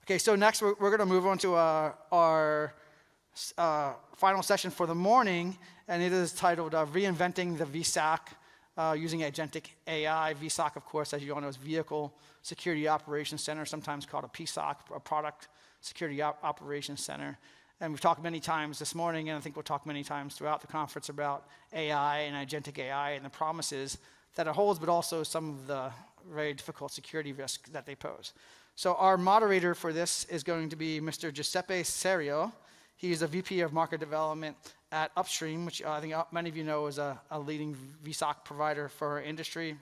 Okay, so next we're going to move on to our final session for the morning, and it is titled Reinventing the vSOC using Agentic AI. vSOC, of course, as you all know, is Vehicle Security Operations Center, sometimes called a PSOC, a Product Security Operations Center. And we've talked many times this morning, and I think we'll talk many times throughout the conference about AI and Agentic AI and the promises that it holds, but also some of the very difficult security risks that they pose. So our moderator for this is going to be Mr. Giuseppe Serio. He is a VP of Market Development at Upstream, which I think many of you know is a leading vSOC provider for our industry.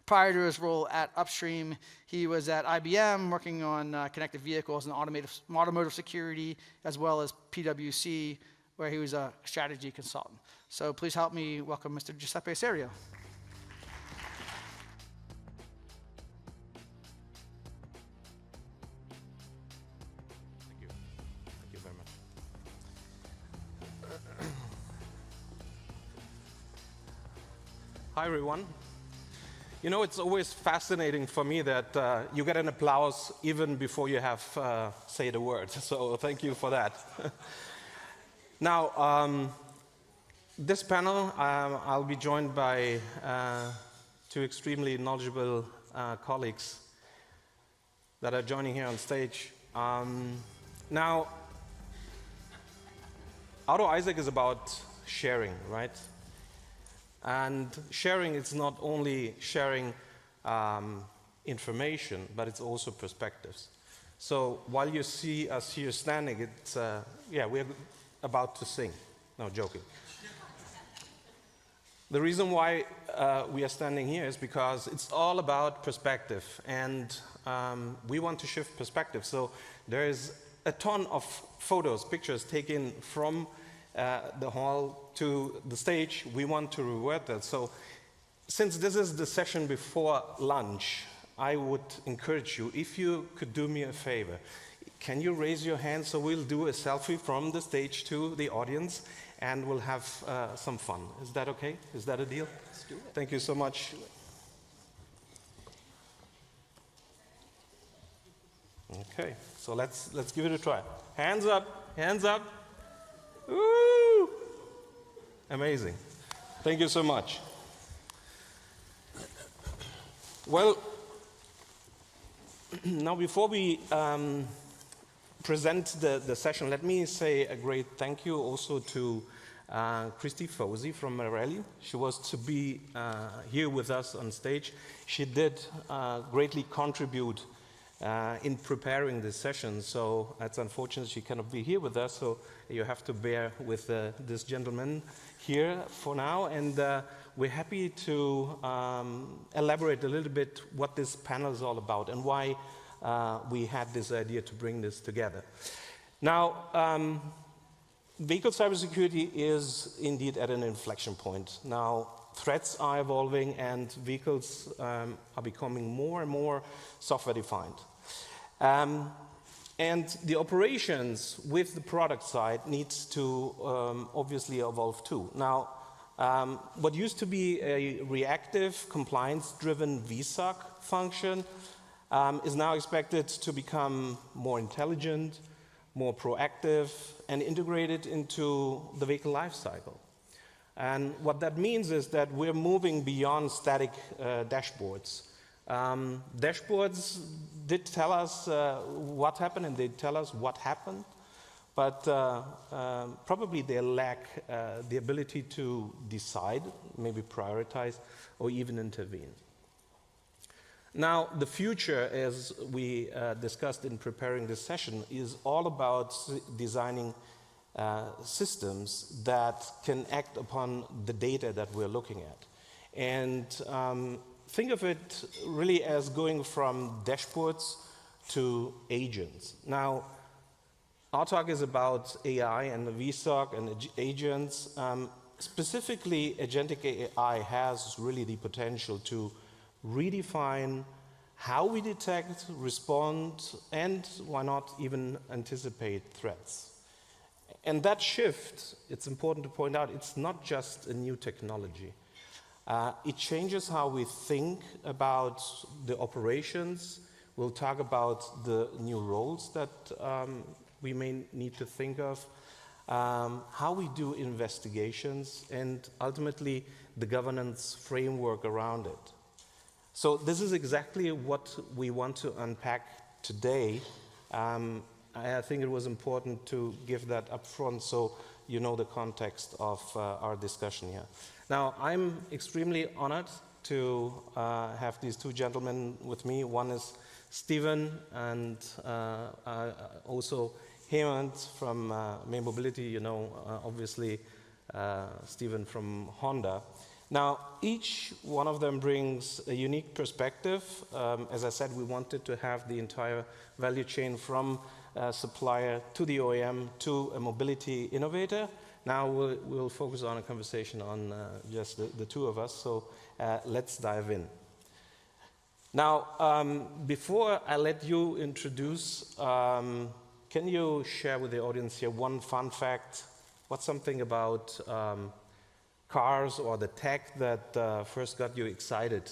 Prior to his role at Upstream, he was at IBM working on connected vehicles and automotive security, as well as PwC, where he was a strategy consultant. So please help me welcome Mr. Giuseppe Serio. Thank you. Thank you very much. Hi, everyone. You know, it's always fascinating for me that you get an applause even before you have say the word. So thank you for that. Now, this panel, I'll be joined by two extremely knowledgeable colleagues that are joining here on stage. Now, AutoISAC is about sharing, right? And sharing, it's not only sharing information, but it's also perspectives. So while you see us here standing, it's, yeah, we're about to sing. No, joking. The reason why we are standing here is because it's all about perspective, and we want to shift perspective. So there is a ton of photos, pictures taken from the hall to the stage. We want to revert that. So since this is the session before lunch, I would encourage you, if you could do me a favor, can you raise your hand so we'll do a selfie from the stage to the audience and we'll have some fun. Is that okay? Is that a deal? Let's do it. Thank you so much. Okay, so let's give it a try. Hands up, hands up. Woo! Amazing. Thank you so much. Well, now before we present the session, let me say a great thank you also to Christy Fosey from Marelli. She was to be here with us on stage. She did greatly contribute in preparing this session, so it's unfortunate she cannot be here with us, so you have to bear with this gentleman here for now, and we're happy to elaborate a little bit what this panel is all about and why we had this idea to bring this together. Now, vehicle cybersecurity is indeed at an inflection point. Now, threats are evolving and vehicles are becoming more and more software-defined. And the operations with the product side needs to obviously evolve too. Now, what used to be a reactive, compliance-driven vSOC function is now expected to become more intelligent, more proactive, and integrated into the vehicle lifecycle. And what that means is that we're moving beyond static dashboards. Dashboards did tell us what happened and they tell us what happened, but probably they lack the ability to decide, maybe prioritize, or even intervene. Now, the future, as we discussed in preparing this session, is all about designing systems that can act upon the data that we're looking at. And think of it really as going from dashboards to agents. Now, our talk is about AI and the vSOC and agents. Specifically, Agentic AI has really the potential to redefine how we detect, respond, and why not even anticipate threats. And that shift, it's important to point out, it's not just a new technology. It changes how we think about the operations We'll talk about the new roles that we may need to think of, how we do investigations, and ultimately the governance framework around it. So this is exactly what we want to unpack today. I think it was important to give that up front so you know the context of our discussion here. Now, I'm extremely honored to have these two gentlemen with me. One is Stephen and also Hemant from May Mobility, you know, obviously Stephen from Honda. Now, each one of them brings a unique perspective. As I said, we wanted to have the entire value chain from supplier to the OEM to a mobility innovator. Now we'll focus on a conversation on just the two of us, so let's dive in. Now, before I let you introduce, can you share with the audience here one fun fact? What's something about cars or the tech that first got you excited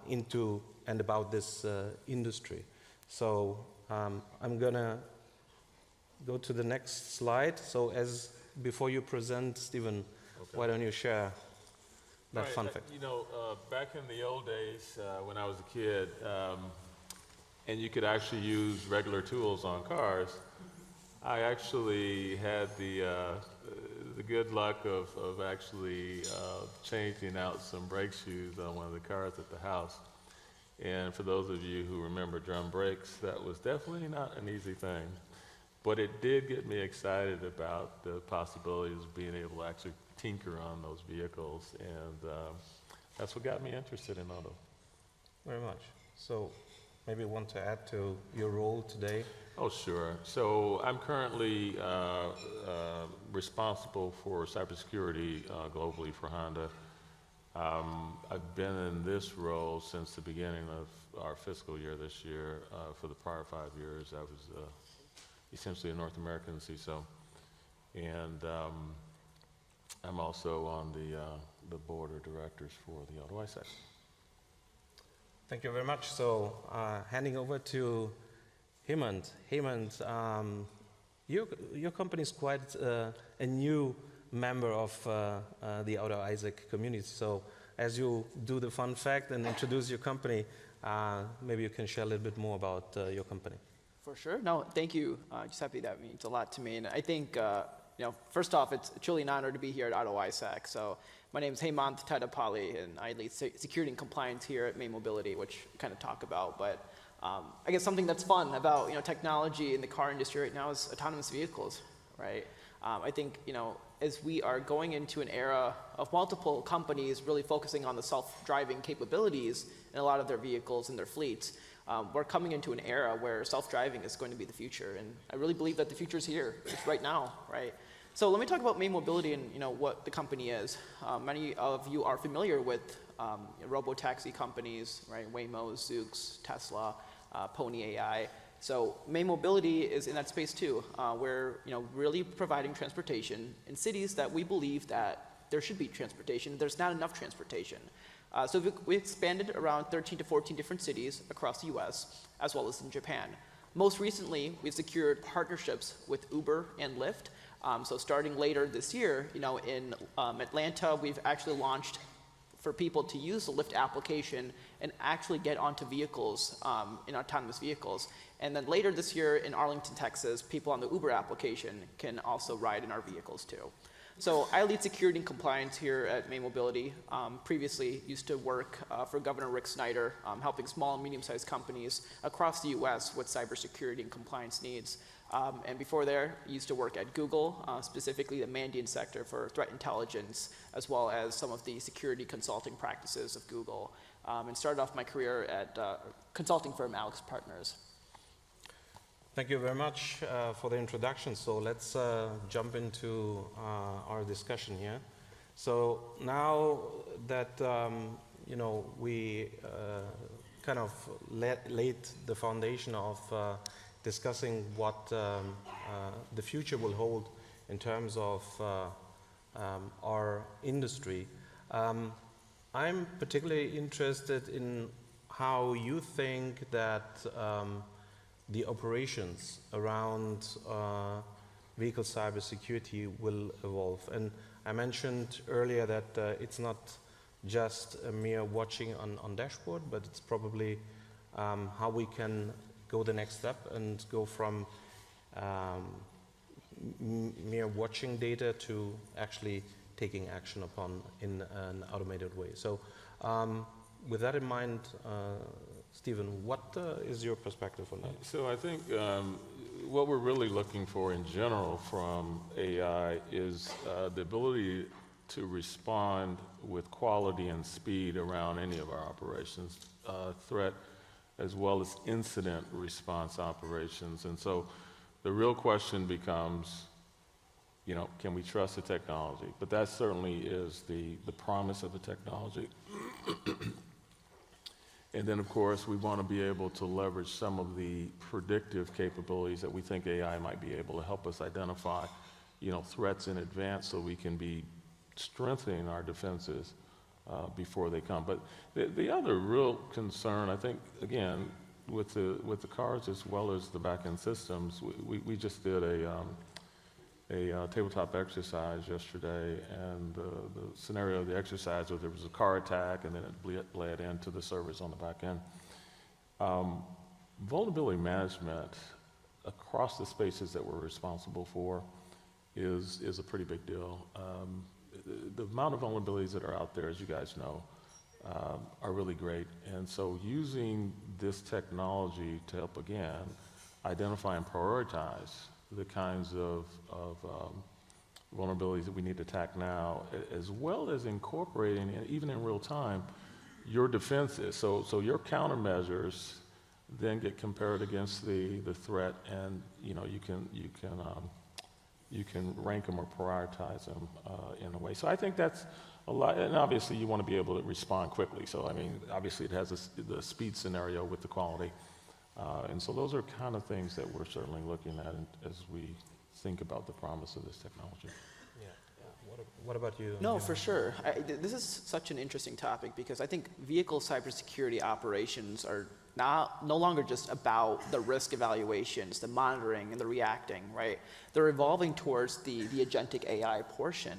into and about this industry? So I'm gonna go to the next slide. So before you present, Stephen, okay, why don't you share that fun fact? You know, back in the old days when I was a kid, and you could actually use regular tools on cars, I actually had the good luck of actually changing out some brake shoes on one of the cars at the house. And for those of you who remember drum brakes, that was definitely not an easy thing. But it did get me excited about the possibilities of being able to actually tinker on those vehicles, and that's what got me interested in auto. Very much. So maybe you want to add to your role today? Oh, sure. So I'm currently responsible for cybersecurity globally for Honda. I've been in this role since the beginning of our fiscal year this year. For the prior 5 years, I was essentially a North American CISO, and I'm also on the board of directors for the Auto ISAC. Thank you very much. So handing over to Hemant. Hemant, your company is quite a new member of the Auto ISAC community. So as you do the fun fact and introduce your company, maybe you can share a little bit more about your company. For sure. No, thank you, Giuseppe. That means a lot to me. And I think, you know, first off, it's truly an honor to be here at Auto ISAC. So my name is Hemant Tadapalli, and I lead security and compliance here at May Mobility, which we kind of talk about. But I guess something that's fun about, you know, technology in the car industry right now is autonomous vehicles, right? I think, you know, as we are going into an era of multiple companies really focusing on the self-driving capabilities in a lot of their vehicles and their fleets, we're coming into an era where self-driving is going to be the future, and I really believe that the future is here. It's right now, right? So let me talk about May Mobility and, you know, what the company is. Many of you are familiar with robo-taxi companies, right? Waymo, Zoox, Tesla, Pony AI. So May Mobility is in that space too. We're, you know, really providing transportation in cities that we believe that there should be transportation. There's not enough transportation. So we expanded around 13 to 14 different cities across the US, as well as in Japan. Most recently, we've secured partnerships with Uber and Lyft. So starting later this year, you know, in Atlanta, we've actually launched for people to use the Lyft application and actually get onto vehicles, in autonomous vehicles. And then later this year in Arlington, Texas, people on the Uber application can also ride in our vehicles too. So I lead security and compliance here at May Mobility. Previously used to work for Governor Rick Snyder, helping small and medium-sized companies across the US with cybersecurity and compliance needs. And before there, used to work at Google, specifically the Mandiant sector for threat intelligence, as well as some of the security consulting practices of Google. And started off my career at consulting firm Alex Partners. Thank you very much for the introduction. So let's jump into our discussion here. So now that you know, we kind of laid the foundation of discussing what the future will hold in terms of our industry, I'm particularly interested in how you think that the operations around vehicle cybersecurity will evolve. And I mentioned earlier that it's not just a mere watching on dashboard, but it's probably how we can go the next step and go from mere watching data to actually taking action upon in an automated way. So with that in mind, Stephen, what is your perspective on that? So I think what we're really looking for in general from AI is the ability to respond with quality and speed around any of our operations, threat as well as incident response operations. And so the real question becomes, you know, can we trust the technology? But that certainly is the promise of the technology. And then, of course, we want to be able to leverage some of the predictive capabilities that we think AI might be able to help us identify, you know, threats in advance so we can be strengthening our defenses before they come. But the other real concern, I think, again, with the cars as well as the back-end systems, we just did a tabletop exercise yesterday, and the scenario of the exercise was there was a car attack, and then it bled into the servers on the back end. Vulnerability management across the spaces that we're responsible for is a pretty big deal. The amount of vulnerabilities that are out there, as you guys know, are really great. And so using this technology to help, again, identify and prioritize the kinds of vulnerabilities that we need to attack now, as well as incorporating, even in real time, your defenses. So your countermeasures then get compared against the threat, and you know you can rank them or prioritize them in a way. So I think that's a lot, and obviously you want to be able to respond quickly. So I mean, obviously it has the speed scenario with the quality. And so those are kind of things that we're certainly looking at as we think about the promise of this technology. Yeah. What about you? No, for sure. This is such an interesting topic because I think vehicle cybersecurity operations are no longer just about the risk evaluations, the monitoring, and the reacting, right? They're evolving towards the agentic AI portion.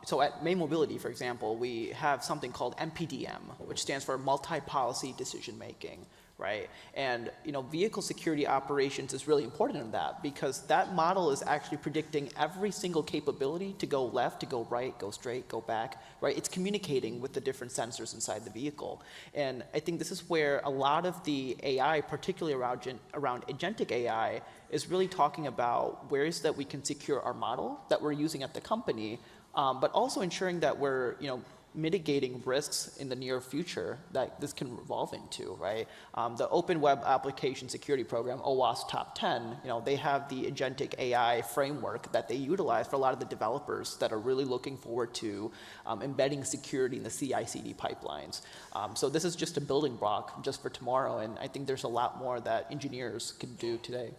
So at May Mobility, for example, we have something called MPDM, which stands for multi-policy decision making. Right? And you know, vehicle security operations is really important in that because that model is actually predicting every single capability to go left, to go right, go straight, go back, right? It's communicating with the different sensors inside the vehicle. And I think this is where a lot of the AI, particularly around agentic AI, is really talking about ways that we can secure our model that we're using at the company, but also ensuring that we're, you know, mitigating risks in the near future that this can evolve into, right? The Open Web Application Security Program, OWASP Top 10, you know, they have the Agentic AI framework that they utilize for a lot of the developers that are really looking forward to embedding security in the CI/CD pipelines. So this is just a building block just for tomorrow, and I think there's a lot more that engineers can do today.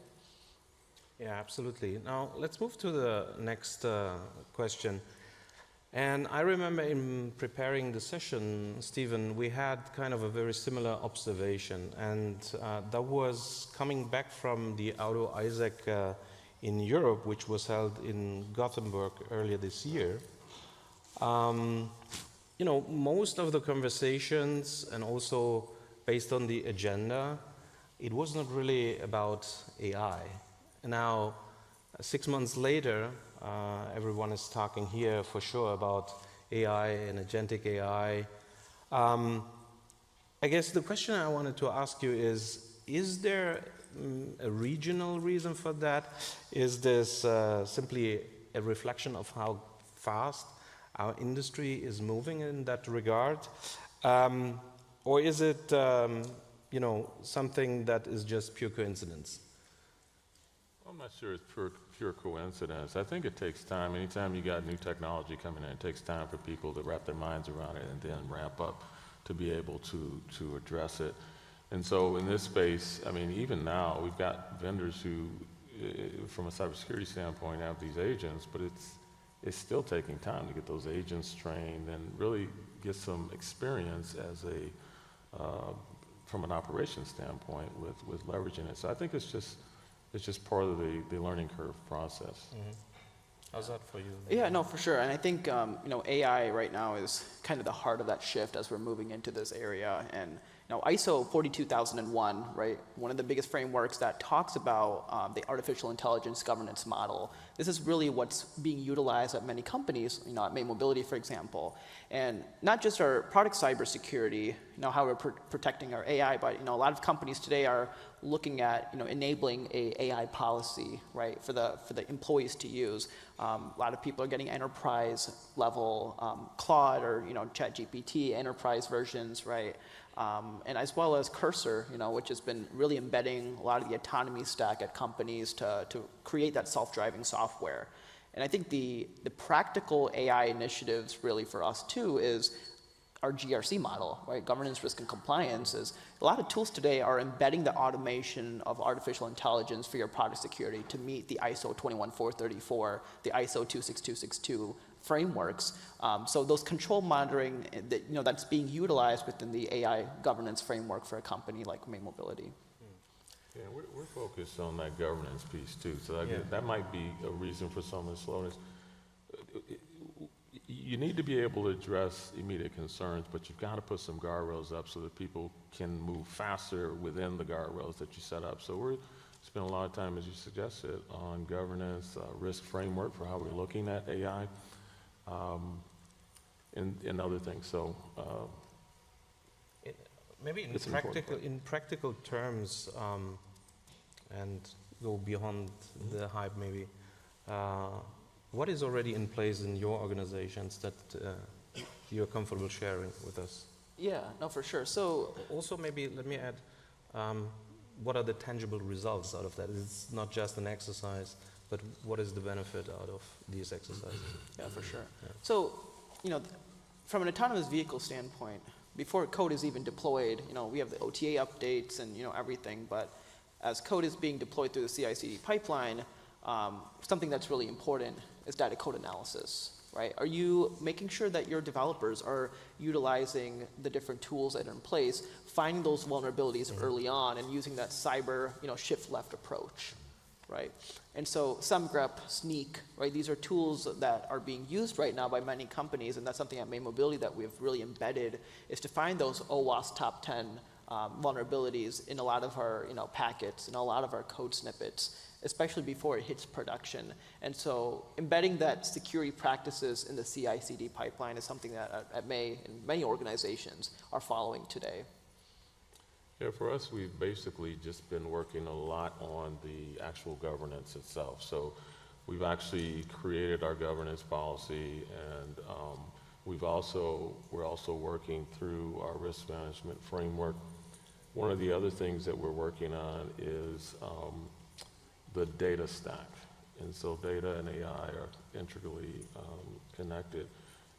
Yeah, absolutely. Now let's move to the next question. And I remember in preparing the session, Stephen, we had kind of a very similar observation, and that was coming back from the Auto ISAC in Europe, which was held in Gothenburg earlier this year. You know, most of the conversations, and also based on the agenda, it was not really about AI. Now, 6 months later, everyone is talking here for sure about AI and agentic AI. I guess the question I wanted to ask you is there a regional reason for that? Is this simply a reflection of how fast our industry is moving in that regard? Or is it, you know, something that is just pure coincidence? I'm not sure it's pure coincidence. I think it takes time. Anytime you got new technology coming in, it takes time for people to wrap their minds around it and then ramp up to be able to address it. And so in this space, I mean, even now, we've got vendors who, from a cybersecurity standpoint, have these agents, but it's still taking time to get those agents trained and really get some experience as a from an operations standpoint with leveraging it. So I think it's just part of the learning curve process. How's that for you? Yeah, no, for sure. And I think AI right now is kind of the heart of that shift as we're moving into this area. And ISO 42001, right? One of the biggest frameworks that talks about the artificial intelligence governance model. This is really what's being utilized at many companies, at May Mobility, for example. And not just our product cybersecurity, how we're protecting our AI, but a lot of companies today are looking at enabling a AI policy, right, for the employees to use. A lot of people are getting enterprise level Claude or ChatGPT enterprise versions, right? And as well as Cursor, which has been really embedding a lot of the autonomy stack at companies to create that self-driving software. And I think the practical AI initiatives really for us too is our GRC model, right? Governance, risk, and compliance is a lot of tools today are embedding the automation of artificial intelligence for your product security to meet the ISO 21434, the ISO 26262 frameworks. So those control monitoring that's being utilized within the AI governance framework for a company like May Mobility. Yeah, we're focused on that governance piece too. So that might be a reason for some of the slowness. You need to be able to address immediate concerns, but you've got to put some guardrails up so that people can move faster within the guardrails that you set up. So we're spending a lot of time, as you suggested, on governance, risk framework for how we're looking at AI, and other things. So maybe in practical terms, and go beyond the hype maybe, what is already in place in your organizations that you're comfortable sharing with us? Yeah, no, for sure. So also maybe let me add, what are the tangible results out of that? It's not just an exercise, but what is the benefit out of these exercises? Yeah, for sure. Yeah. So, from an autonomous vehicle standpoint, before code is even deployed, we have the OTA updates and everything, but as code is being deployed through the CI/CD pipeline, something that's really important is data code analysis, right? Are you making sure that your developers are utilizing the different tools that are in place, finding those vulnerabilities early on, and using that cyber, shift left approach, right? And so SemGrep, Sneak, right? These are tools that are being used right now by many companies, and that's something at May Mobility that we've really embedded, is to find those OWASP top 10 vulnerabilities in a lot of our packets, in a lot of our code snippets, especially before it hits production. And so embedding that security practices in the CI/CD pipeline is something that at May and many organizations are following today. Yeah, for us, we've basically just been working a lot on the actual governance itself. So we've actually created our governance policy, and we're also working through our risk management framework. One of the other things that we're working on is the data stack. And so data and AI are integrally connected.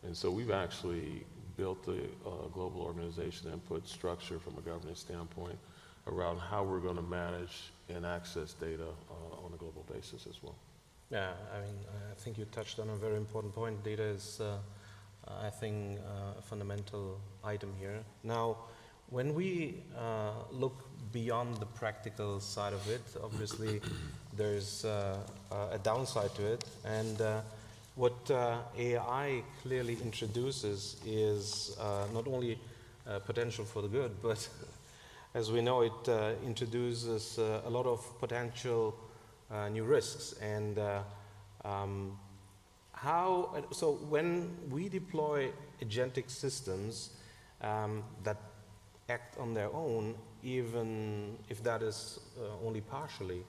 And so we've actually built a global organization input structure from a governance standpoint around how we're going to manage and access data on a global basis as well. Yeah, I think you touched on a very important point. Data is, I think, a fundamental item here. Now, when we look beyond the practical side of it, obviously there's a downside to it. And what AI clearly introduces is not only potential for the good, but as we know, it introduces a lot of potential new risks. And so when we deploy agentic systems that act on their own, even if that is only partially,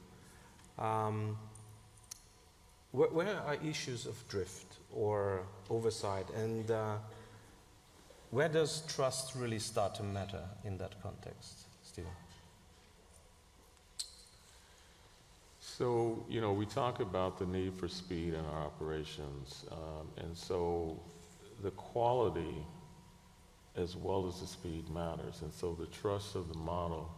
where are issues of drift or oversight, and where does trust really start to matter in that context, Stephen? So, we talk about the need for speed in our operations, and so the quality as well as the speed matters. And so the trust of the model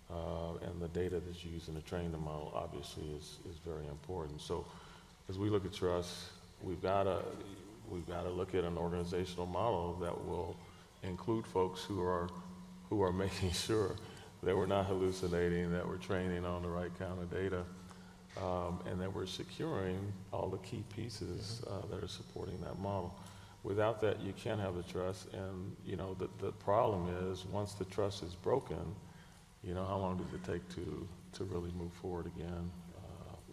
and the data that's used in to train the model obviously is very important. So as we look at trust, we've got to look at an organizational model that will include folks who who are making sure that we're not hallucinating, that we're training on the right kind of data, and that we're securing all the key pieces that are supporting that model. Without that, you can't have the trust, and the problem is once the trust is broken, how long does it take to really move forward again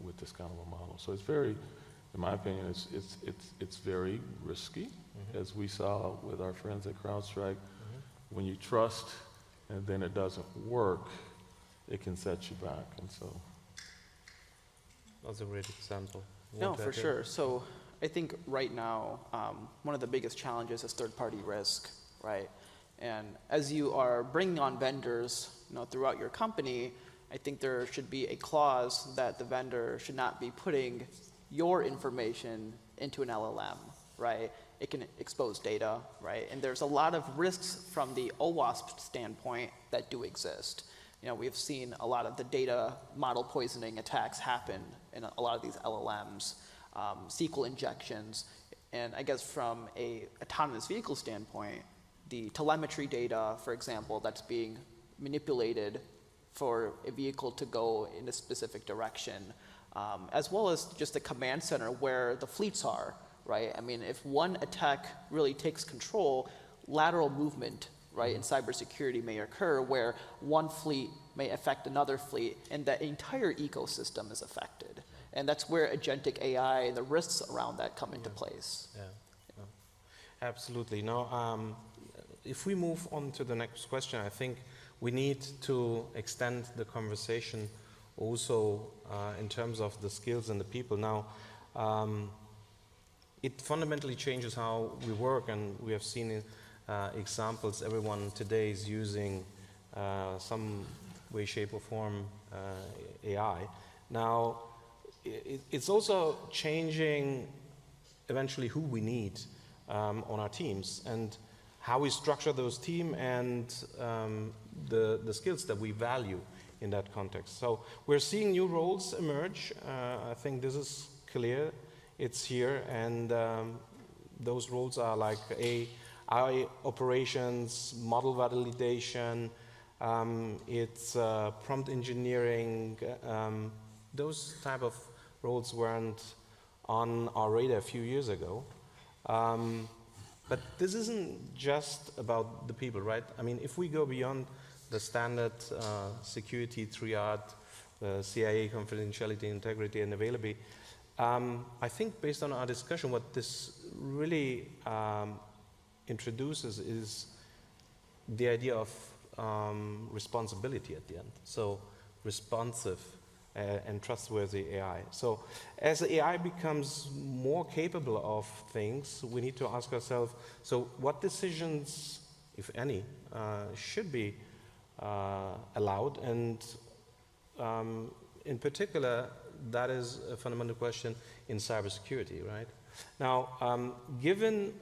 with this kind of a model? So it's very, in my opinion, it's very risky, as we saw with our friends at CrowdStrike. When you trust and then it doesn't work, it can set you back, and so. That's a great example. No, for sure. So I think right now, one of the biggest challenges is third-party risk, right? And as you are bringing on vendors, throughout your company, I think there should be a clause that the vendor should not be putting your information into an LLM, right? It can expose data, right? And there's a lot of risks from the OWASP standpoint that do exist. We've seen a lot of the data model poisoning attacks happen in a lot of these LLMs, SQL injections, and I guess from a autonomous vehicle standpoint, the telemetry data, for example, that's being manipulated for a vehicle to go in a specific direction, as well as just the command center where the fleets are, right? I mean, if one attack really takes control, lateral movement, right, in cybersecurity may occur where one fleet may affect another fleet and the entire ecosystem is affected. And that's where agentic AI and the risks around that come into place. Yeah. Absolutely. Now, if we move on to the next question, I think we need to extend the conversation also in terms of the skills and the people. Now, it fundamentally changes how we work, and we have seen examples. Everyone today is using some way, shape, or form AI. Now, it's also changing eventually who we need on our teams and how we structure those teams and the skills that we value in that context. So we're seeing new roles emerge. I think this is clear. It's here, and those roles are like AI operations, model validation, it's prompt engineering. Those type of roles weren't on our radar a few years ago. But this isn't just about the people, right? I mean, if we go beyond the standard security triad, CIA, confidentiality, integrity, and availability, I think based on our discussion, what this really introduces is the idea of responsibility at the end. So responsive and trustworthy AI. So as AI becomes more capable of things, we need to ask ourselves, so what decisions, if any, should be allowed? And in particular, that is a fundamental question in cybersecurity, right? Now, given,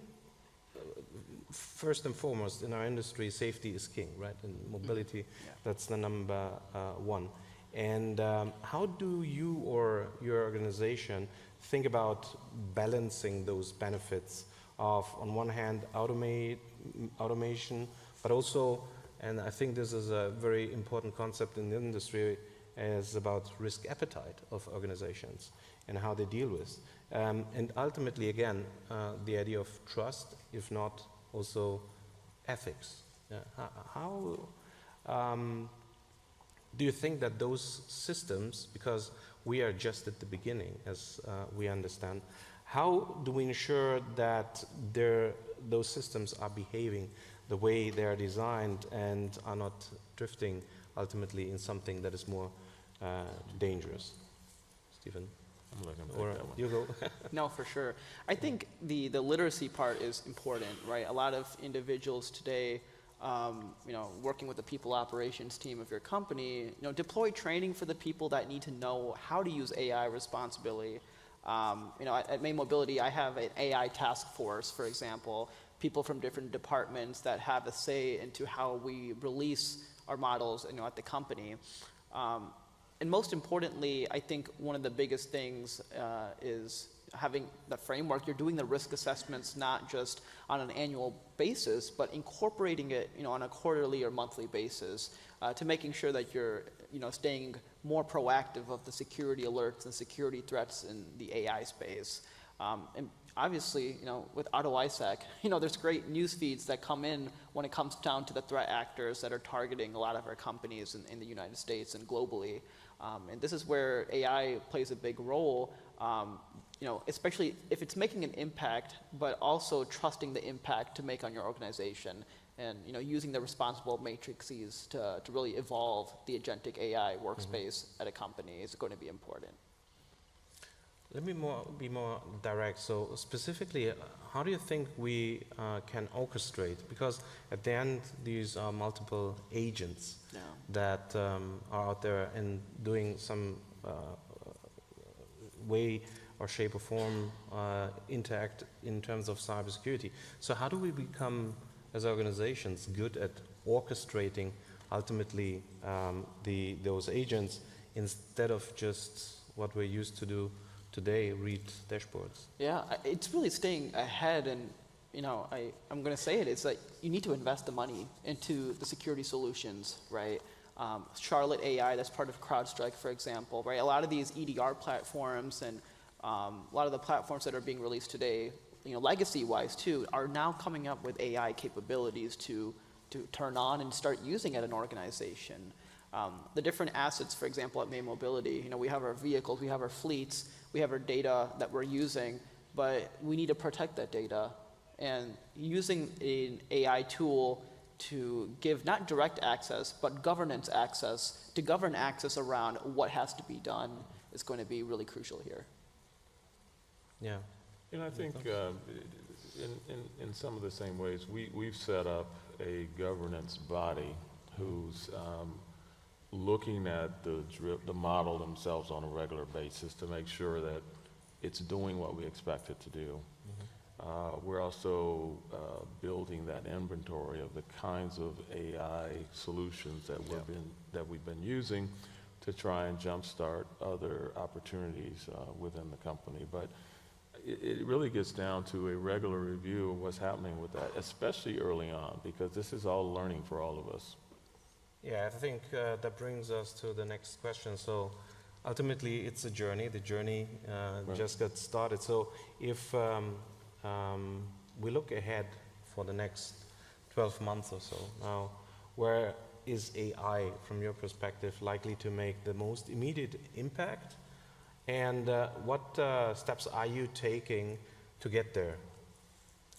first and foremost, in our industry, safety is king, right? And mobility, that's the number one. And how do you or your organization think about balancing those benefits of, on one hand, automation, but also, and I think this is a very important concept in the industry, is about risk appetite of organizations and how they deal with. And ultimately, again, the idea of trust, if not also ethics. How do you think that those systems, because we are just at the beginning, as we understand, how do we ensure that those systems are behaving the way they are designed and are not drifting ultimately in something that is more dangerous? Stephen? I'm looking to Or take that one. you go. No, for sure. I think the literacy part is important, right? A lot of individuals today, working with the people operations team of your company, deploy training for the people that need to know how to use AI responsibly. At May Mobility, I have an AI task force, for example, people from different departments that have a say into how we release our models, at the company. And most importantly, I think one of the biggest things is having the framework, you're doing the risk assessments not just on an annual basis, but incorporating it, on a quarterly or monthly basis to making sure that you're, staying more proactive of the security alerts and security threats in the AI space. And obviously, with AutoISAC, there's great news feeds that come in when it comes down to the threat actors that are targeting a lot of our companies in the United States and globally. And this is where AI plays a big role, especially if it's making an impact, but also trusting the impact to make on your organization. And using the responsible matrices to really evolve the agentic AI workspace at a company is going to be important. Let me be more direct. So specifically, how do you think we can orchestrate? Because at the end, these are multiple agents that are out there and doing some way or shape or form interact in terms of cybersecurity. So how do we become, as organizations, good at orchestrating ultimately those agents instead of just what we're used to do today, read dashboards? Yeah, it's really staying ahead, and I'm going to say it. It's like you need to invest the money into the security solutions, right? Charlotte AI, that's part of CrowdStrike, for example, right? A lot of these EDR platforms and a lot of the platforms that are being released today, legacy-wise too, are now coming up with AI capabilities to turn on and start using at an organization. The different assets, for example, at May Mobility, we have our vehicles, we have our fleets, we have our data that we're using, but we need to protect that data. And using an AI tool to give not direct access, but governance access, to govern access around what has to be done is going to be really crucial here. Yeah. I think in some of the same ways, we've set up a governance body who's looking at the model themselves on a regular basis to make sure that it's doing what we expect it to do. We're also building that inventory of the kinds of AI solutions that we've been using to try and jumpstart other opportunities within the company. But it really gets down to a regular review of what's happening with that, especially early on, because this is all learning for all of us. Yeah, I think that brings us to the next question. So ultimately, it's a journey. The journey just got started. So if we look ahead for the next 12 months or so, now, where is AI, from your perspective, likely to make the most immediate impact? And what steps are you taking to get there?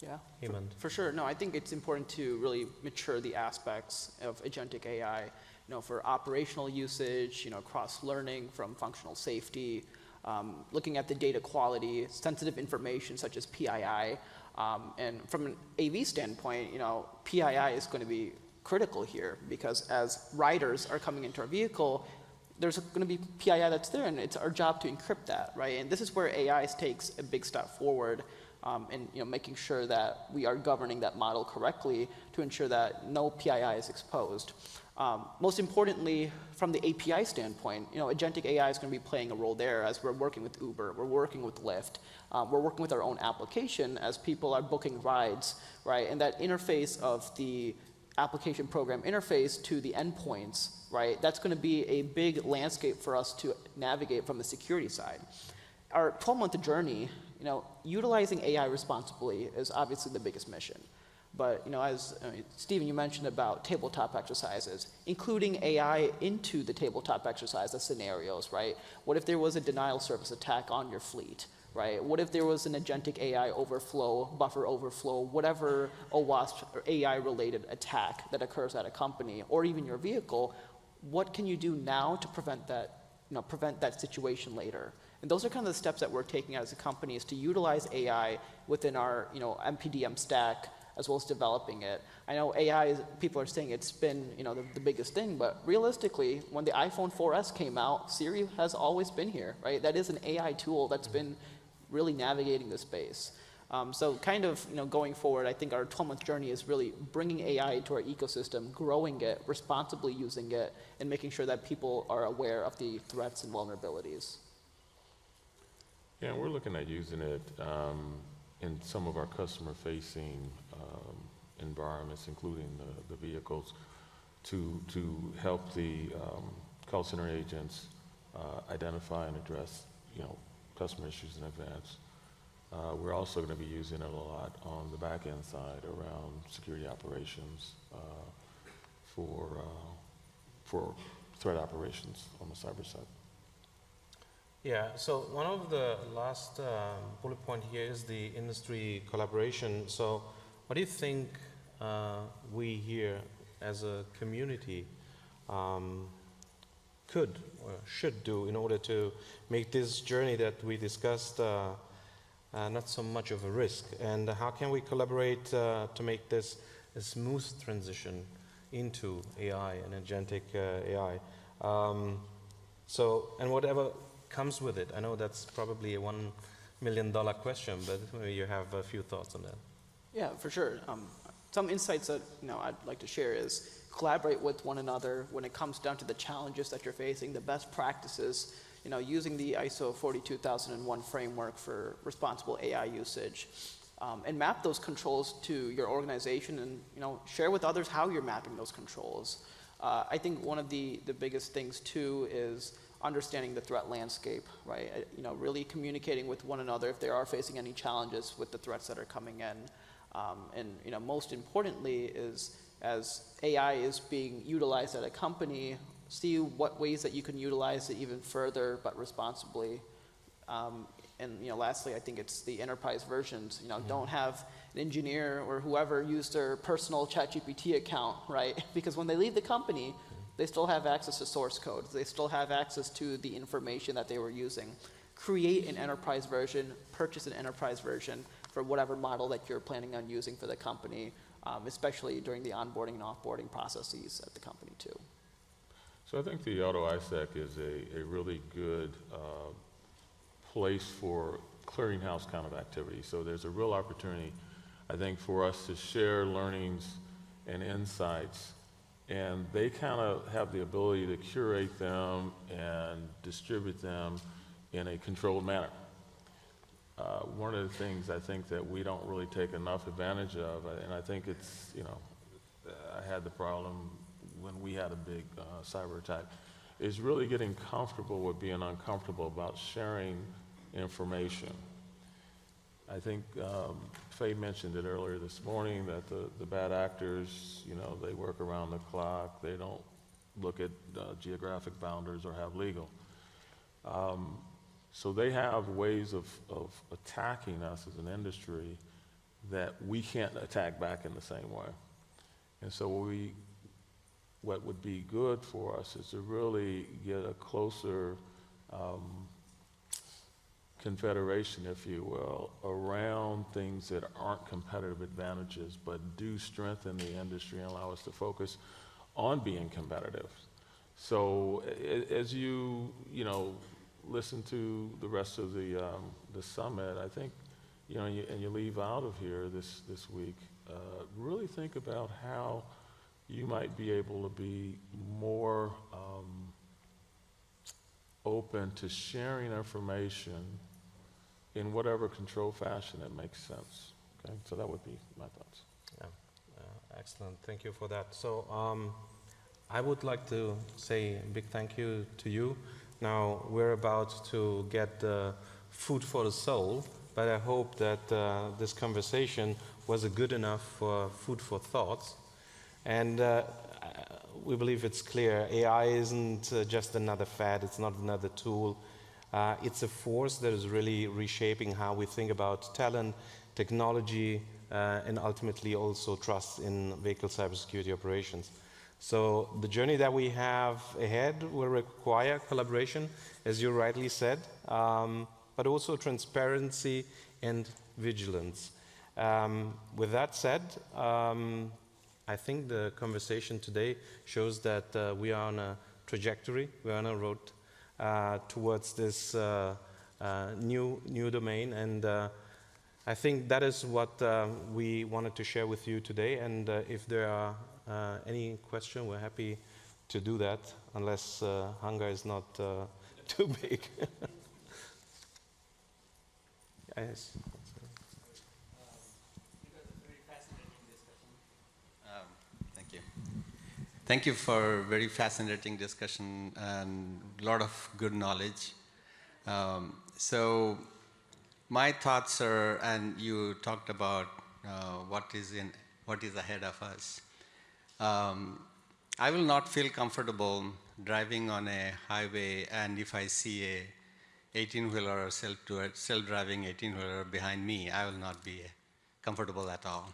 Yeah, Hemant. for sure. No, I think it's important to really mature the aspects of agentic AI, for operational usage, cross-learning from functional safety, looking at the data quality, sensitive information such as PII. And from an AV standpoint, PII is going to be critical here because as riders are coming into our vehicle, there's going to be PII that's there, and it's our job to encrypt that, right? And this is where AI takes a big step forward. And making sure that we are governing that model correctly to ensure that no PII is exposed. Most importantly, from the API standpoint, agentic AI is going to be playing a role there as we're working with Uber, we're working with Lyft, we're working with our own application as people are booking rides, right? And that interface of the application program interface to the endpoints, right? That's going to be a big landscape for us to navigate from the security side. Our 12-month journey, utilizing AI responsibly is obviously the biggest mission. But as Stephen, you mentioned about tabletop exercises, including AI into the tabletop exercise, the scenarios, right? What if there was a denial service attack on your fleet, right? What if there was an agentic AI overflow, buffer overflow, whatever OWASP or AI-related attack that occurs at a company or even your vehicle? What can you do now to prevent that situation later? And those are kind of the steps that we're taking as a company, is to utilize AI within our MPDM stack as well as developing it. I know AI, people are saying it's been the biggest thing, but realistically, when the iPhone 4S came out, Siri has always been here, right? That is an AI tool that's been really navigating the space. So kind of going forward, I think our 12-month journey is really bringing AI into our ecosystem, growing it, responsibly using it, and making sure that people are aware of the threats and vulnerabilities. Yeah, we're looking at using it in some of our customer-facing environments, including the vehicles, to help the call center agents identify and address, customer issues in advance. We're also going to be using it a lot on the back-end side around security operations for threat operations on the cyber side. Yeah, so one of the last bullet point here is the industry collaboration. So what do you think we here as a community could or should do in order to make this journey that we discussed not so much of a risk? And how can we collaborate to make this a smooth transition into AI and agentic AI? And whatever comes with it. I know that's probably a $1 million question, but maybe you have a few thoughts on that. Yeah, for sure. Some insights that I'd like to share is collaborate with one another when it comes down to the challenges that you're facing, the best practices, using the ISO 42001 framework for responsible AI usage, and map those controls to your organization and share with others how you're mapping those controls. I think one of the biggest things too is understanding the threat landscape, right? Really communicating with one another if they are facing any challenges with the threats that are coming in. And most importantly is, as AI is being utilized at a company, see what ways that you can utilize it even further but responsibly. And lastly, I think it's the enterprise versions. Don't have an engineer or whoever use their personal ChatGPT account, right? Because when they leave the company, they still have access to source code. They still have access to the information that they were using. Create an enterprise version, purchase an enterprise version for whatever model that you're planning on using for the company, especially during the onboarding and offboarding processes at the company too. So I think the Auto ISAC is a really good place for clearinghouse kind of activity. So there's a real opportunity, I think, for us to share learnings and insights, and they kind of have the ability to curate them and distribute them in a controlled manner. One of the things I think that we don't really take enough advantage of, and I think it's, I had the problem when we had a big cyber attack, is really getting comfortable with being uncomfortable about sharing information. I think Faye mentioned it earlier this morning that the bad actors, they work around the clock. They don't look at geographic boundaries or have legal. So they have ways of attacking us as an industry that we can't attack back in the same way. And so what would be good for us is to really get a closer confederation, if you will, around things that aren't competitive advantages, but do strengthen the industry and allow us to focus on being competitive. So as you listen to the rest of the summit, I think, and you leave out of here this week, really think about how you might be able to be more open to sharing information in whatever control fashion that makes sense. Okay, so that would be my thoughts. Yeah, excellent. Thank you for that. So I would like to say a big thank you to you. Now we're about to get food for the soul, but I hope that this conversation was good enough for food for thoughts. And we believe it's clear, AI isn't just another fad, it's not another tool. It's a force that is really reshaping how we think about talent, technology, and ultimately also trust in vehicle cybersecurity operations. So the journey that we have ahead will require collaboration, as you rightly said, but also transparency and vigilance. With that said, I think the conversation today shows that we are on a trajectory, we are on a road towards this new domain, and I think that is what we wanted to share with you today. And if there are any question, we're happy to do that, unless hunger is not too big. Yes. Thank you. Thank you for very fascinating discussion and a lot of good knowledge. So my thoughts are, and you talked about what is ahead of us. I will not feel comfortable driving on a highway, and if I see a 18-wheeler or self-driving 18-wheeler behind me, I will not be comfortable at all.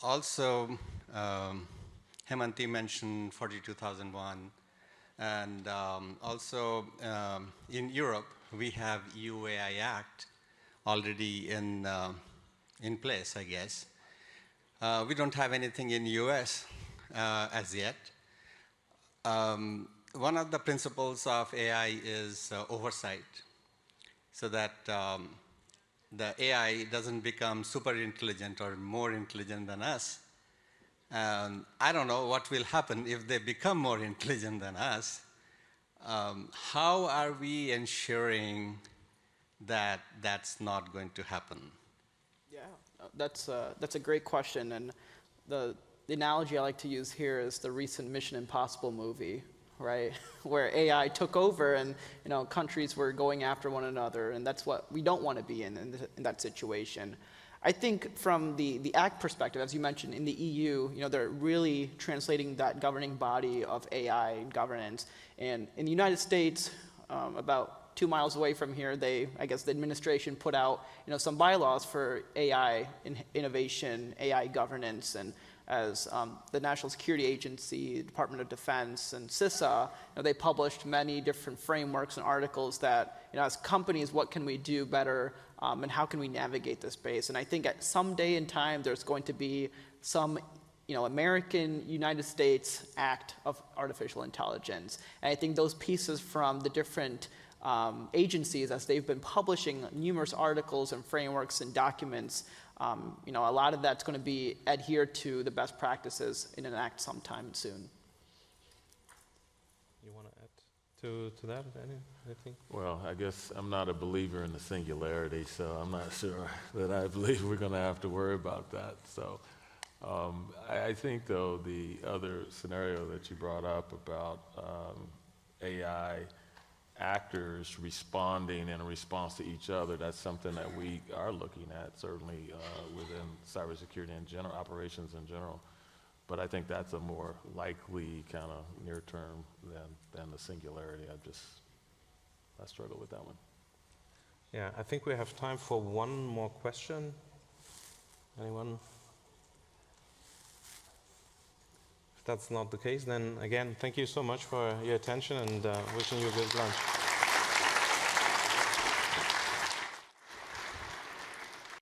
Also, Hemanti mentioned 42001, and also in Europe, we have EU AI Act already in place, I guess. We don't have anything in US as yet. One of the principles of AI is oversight, so that the AI doesn't become super intelligent or more intelligent than us. I don't know what will happen if they become more intelligent than us. How are we ensuring that that's not going to happen? Yeah, that's a great question, and the analogy I like to use here is the recent Mission Impossible movie, right, where AI took over, and countries were going after one another, and that's what we don't want to be in that situation. I think from the Act perspective, as you mentioned, in the EU, they're really translating that governing body of AI and governance, and in the United States, about 2 miles away from here, I guess the administration put out, some bylaws for AI innovation, AI governance, and as the National Security Agency, Department of Defense, and CISA, they published many different frameworks and articles that, as companies, what can we do better, and how can we navigate this space? And I think at some day in time, there's going to be some American United States Act of Artificial Intelligence. And I think those pieces from the different agencies, as they've been publishing numerous articles and frameworks and documents, a lot of that's going to be adhered to the best practices in an act sometime soon. You want to add to that, anything? Well, I guess I'm not a believer in the singularity, so I'm not sure that I believe we're going to have to worry about that. So I think, though, the other scenario that you brought up about AI actors responding in response to each other, that's something that we are looking at, certainly within cybersecurity in general, operations in general. But I think that's a more likely kind of near term than the singularity. I struggle with that one. Yeah, I think we have time for one more question. Anyone? If that's not the case, then again, thank you so much for your attention, and wishing you a good lunch.